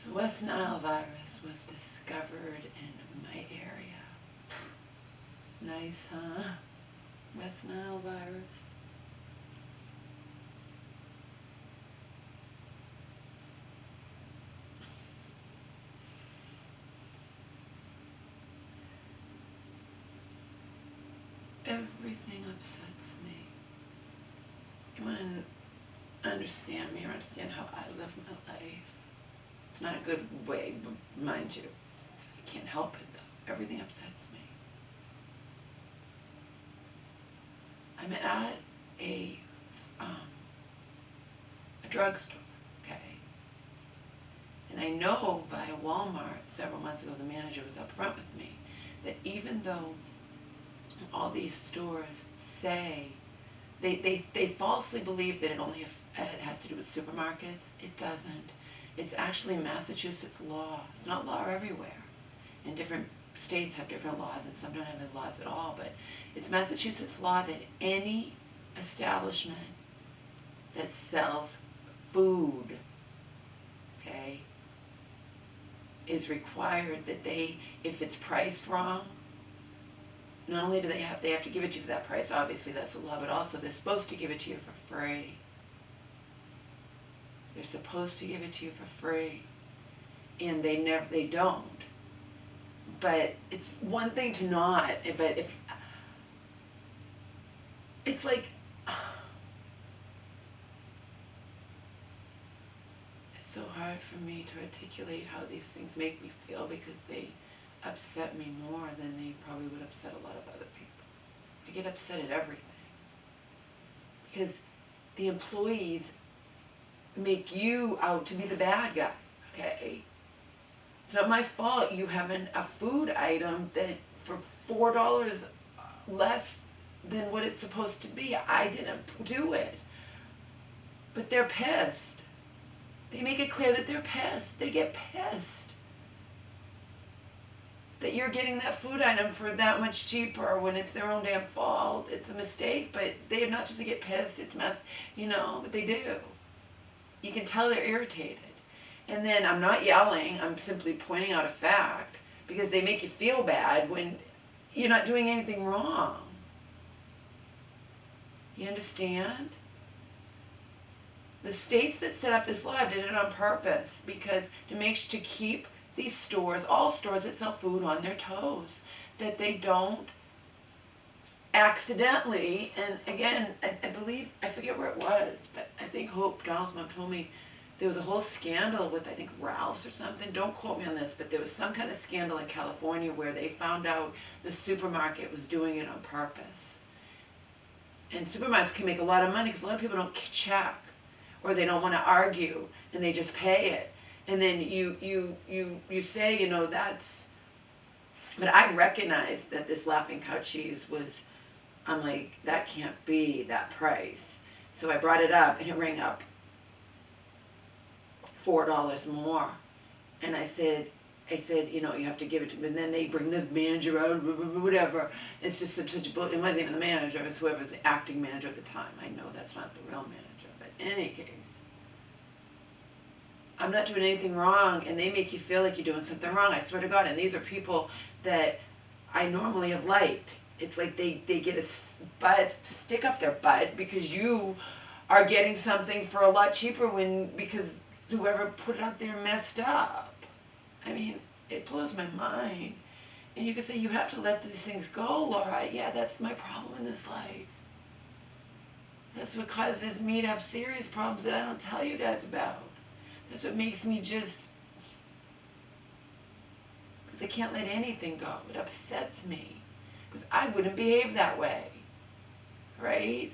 So West Nile virus was discovered in my area. Nice, huh? West Nile virus. Everything upsets me. You want to understand me or understand how I live my life? It's not a good way, but mind you, I can't help it though. Everything upsets me. I'm at a drugstore, okay? And I know via Walmart several months ago, the manager was upfront with me that even though all these stores say, they falsely believe that it only has to do with supermarkets. It doesn't. It's actually Massachusetts law. It's not law everywhere. And different states have different laws, and some don't have any laws at all, but it's Massachusetts law that any establishment that sells food, okay, is required that they, if it's priced wrong, not only do they have to give it to you for that price, obviously that's the law, but also they're supposed to give it to you for free. They're supposed to give it to you for free. And they don't. But it's one thing to not, but if, it's like, it's so hard for me to articulate how these things make me feel because they upset me more than they probably would upset a lot of other people. I get upset at everything because the employees make you out to be the bad guy, okay? It's not my fault you have a food item that for $4 less than what it's supposed to be. I didn't do it. But they're pissed. They make it clear that they're pissed. They get pissed that you're getting that food item for that much cheaper when it's their own damn fault. It's a mistake, but they're not just to get pissed. It's but they do. You can tell they're irritated. And then I'm not yelling, I'm simply pointing out a fact because they make you feel bad when you're not doing anything wrong. You understand? The states that set up this law did it on purpose because to keep these stores, all stores that sell food, on their toes, that they don't accidentally, and again, I believe, I forget where it was, but I think Hope, Donald's mom, told me there was a whole scandal with, I think, Ralph's or something. Don't quote me on this, but there was some kind of scandal in California where they found out the supermarket was doing it on purpose. And supermarkets can make a lot of money because a lot of people don't check, or they don't want to argue, and they just pay it. And then you say, that's, but I recognized that this Laughing Cow cheese was, I'm like, that can't be that price. So I brought it up, and it rang up $4 more. And I said, you have to give it to me. And then they bring the manager out, whatever. It's just such a, it wasn't even the manager, it was whoever's the acting manager at the time. I know that's not the real manager, but in any case, I'm not doing anything wrong, and they make you feel like you're doing something wrong. I swear to God, and these are people that I normally have liked. It's like they get a stick up their butt because you are getting something for a lot cheaper because whoever put it out there messed up. I mean, it blows my mind. And you can say, you have to let these things go, Laura. Yeah, that's my problem in this life. That's what causes me to have serious problems that I don't tell you guys about. That's what makes me just, because I can't let anything go. It upsets me. Because I wouldn't behave that way. Right?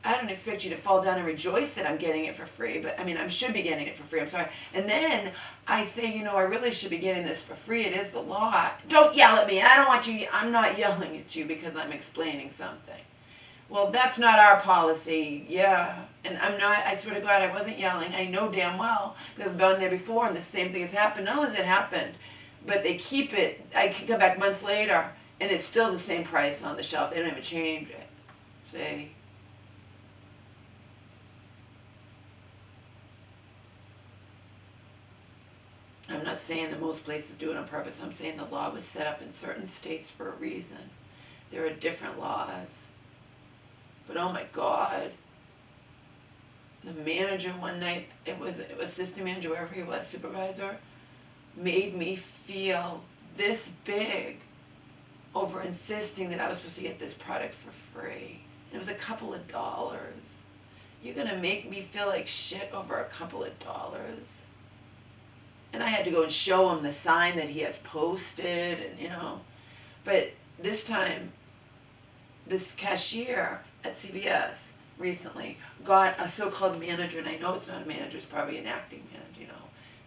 I don't expect you to fall down and rejoice that I'm getting it for free, but I should be getting it for free, I'm sorry. And then I say, I really should be getting this for free. It is the law. Don't yell at me. I don't want you, I'm not yelling at you because I'm explaining something. Well, that's not our policy. Yeah. And I'm not, I swear to God, I wasn't yelling. I know damn well because I've been there before and the same thing has happened. Not only has it happened, but they keep it, I can come back months later and it's still the same price on the shelf. They don't even change it. See? I'm not saying that most places do it on purpose. I'm saying the law was set up in certain states for a reason. There are different laws. But oh my God, the manager one night, it was assistant manager, wherever he was, supervisor, made me feel this big over insisting that I was supposed to get this product for free. And it was a couple of dollars. You're gonna make me feel like shit over a couple of dollars? And I had to go and show him the sign that he has posted, and But this time, this cashier at CVS recently got a so-called manager, and I know it's not a manager, it's probably an acting manager,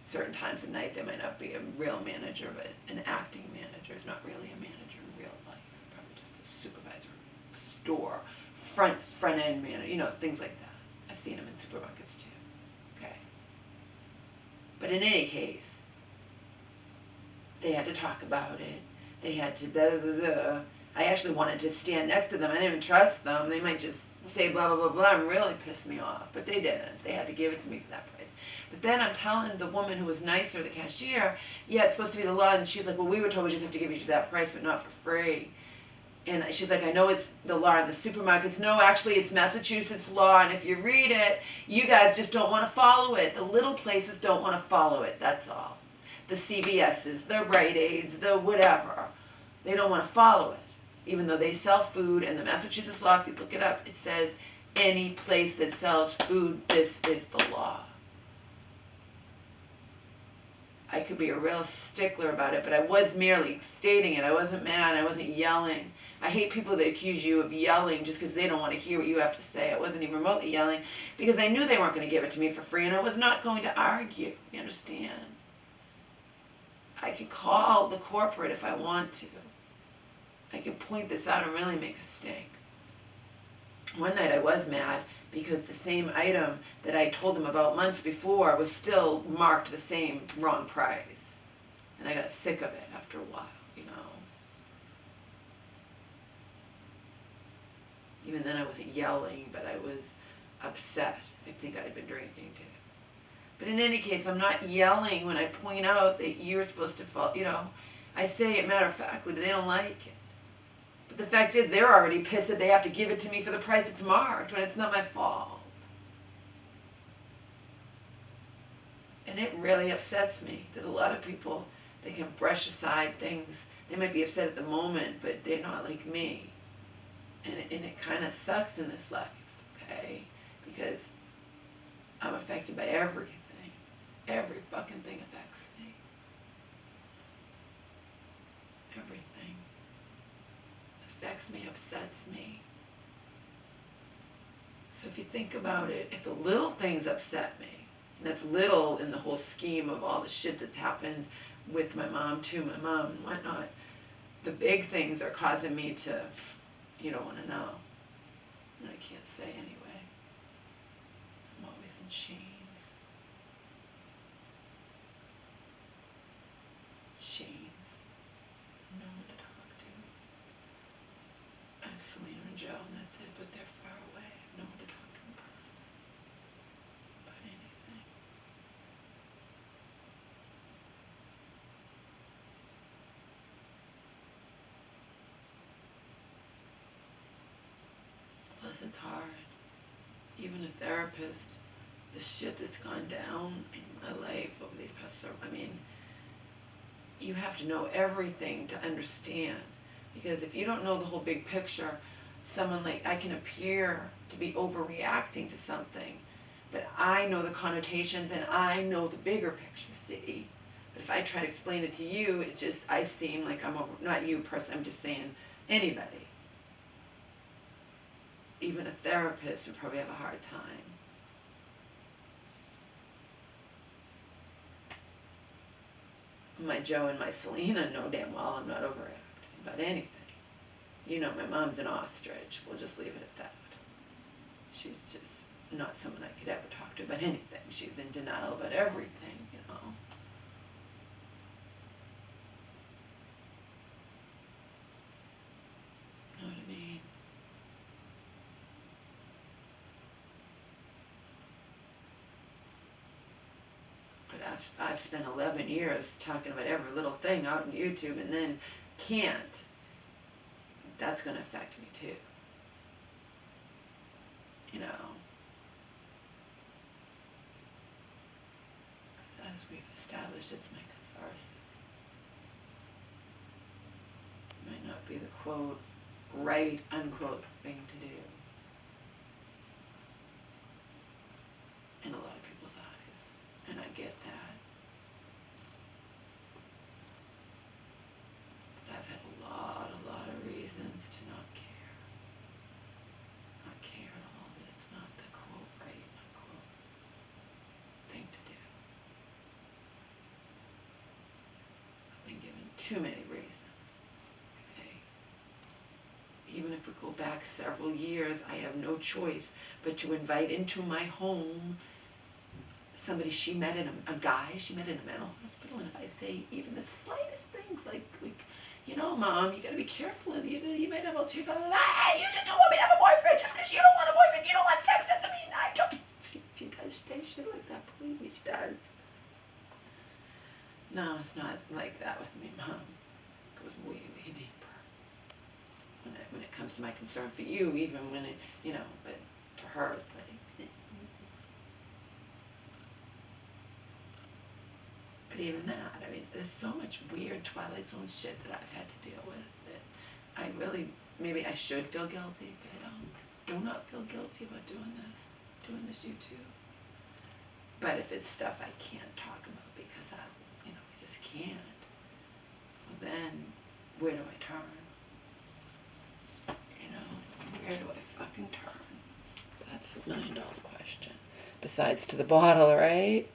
Certain times of night there might not be a real manager, but an acting manager is not really a manager in real life. Probably just a supervisor, store, front end manager, things like that. I've seen them in supermarkets too. Okay. But in any case, they had to talk about it. They had to blah, blah, blah. I actually wanted to stand next to them. I didn't even trust them. They might just say blah, blah, blah, blah, and really piss me off. But they didn't. They had to give it to me for that price. But then I'm telling the woman who was nicer, the cashier, yeah, it's supposed to be the law. And she's like, well, we were told we just have to give you that price, but not for free. And she's like, I know it's the law in the supermarkets. No, actually, it's Massachusetts law. And if you read it, you guys just don't want to follow it. The little places don't want to follow it. That's all. The CVS's, the Rite Aids, the whatever. They don't want to follow it. Even though they sell food, and the Massachusetts law, if you look it up, it says any place that sells food, this is the law. I could be a real stickler about it, but I was merely stating it. I wasn't mad. I wasn't yelling. I hate people that accuse you of yelling just because they don't want to hear what you have to say. I wasn't even remotely yelling because I knew they weren't going to give it to me for free, and I was not going to argue. You understand? I could call the corporate if I want to. I could point this out and really make a stink. One night I was mad because the same item that I told them about months before was still marked the same wrong price. And I got sick of it after a while, Even then I wasn't yelling, but I was upset. I think I had been drinking too. But in any case, I'm not yelling when I point out that you're supposed to follow, I say it matter-of-factly, but they don't like it. But the fact is, they're already pissed that they have to give it to me for the price it's marked when it's not my fault. And it really upsets me. There's a lot of people that can brush aside things. They might be upset at the moment, but they're not like me. And it kind of sucks in this life, okay? Because I'm affected by everything. Every fucking thing affects me. Everything affects me, upsets me. So if you think about it, if the little things upset me, and that's little in the whole scheme of all the shit that's happened with my mom and whatnot, the big things are causing me to, you don't want to know. And I can't say anyway. I'm always in chains. No one to talk to. I have Selena and Joe, and that's it, but they're far away. I have no one to talk to in person about anything. Plus, it's hard. Even a therapist, the shit that's gone down in my life over these past you have to know everything to understand. Because if you don't know the whole big picture, I can appear to be overreacting to something, but I know the connotations and I know the bigger picture, see? But if I try to explain it to you, it's just, I seem like I'm not you person, I'm just saying anybody. Even a therapist would probably have a hard time. My Joe and my Selena know damn well I'm not overreacting about anything. My mom's an ostrich. We'll just leave it at that. She's just not someone I could ever talk to about anything. She's in denial about everything, Know what I mean? But I've spent 11 years talking about every little thing out on YouTube and then can't, that's going to affect me too. You know, because as we've established, it's my catharsis. It might not be the quote, right, unquote thing to do in a lot of people's eyes, and I get that. But I've had a lot of reasons to not care. Not care at all that it's not the quote, right, unquote thing to do. I've been given too many reasons. Okay? Even if we go back several years, I have no choice but to invite into my home somebody she met in a guy she met in a mental hospital. And if I say even the slightest things like you know, Mom, you gotta be careful, and you might have ulterior motives. Hey, you just don't want me to have a boyfriend just because you don't want a boyfriend. You don't want sex doesn't mean I don't. She does say shit like that. Believe me, she does. No, it's not like that with me, Mom. It goes way deeper. When it comes to my concern for you, even when it, you know, but to her, it's like. But even that, I mean, there's so much weird Twilight Zone shit that I've had to deal with that I really, maybe I should feel guilty, but I don't. Do not feel guilty about doing this YouTube. But if it's stuff I can't talk about because I just can't, well then, where do I turn? You know, where do I fucking turn? That's the $1 million question. Besides to the bottle, right?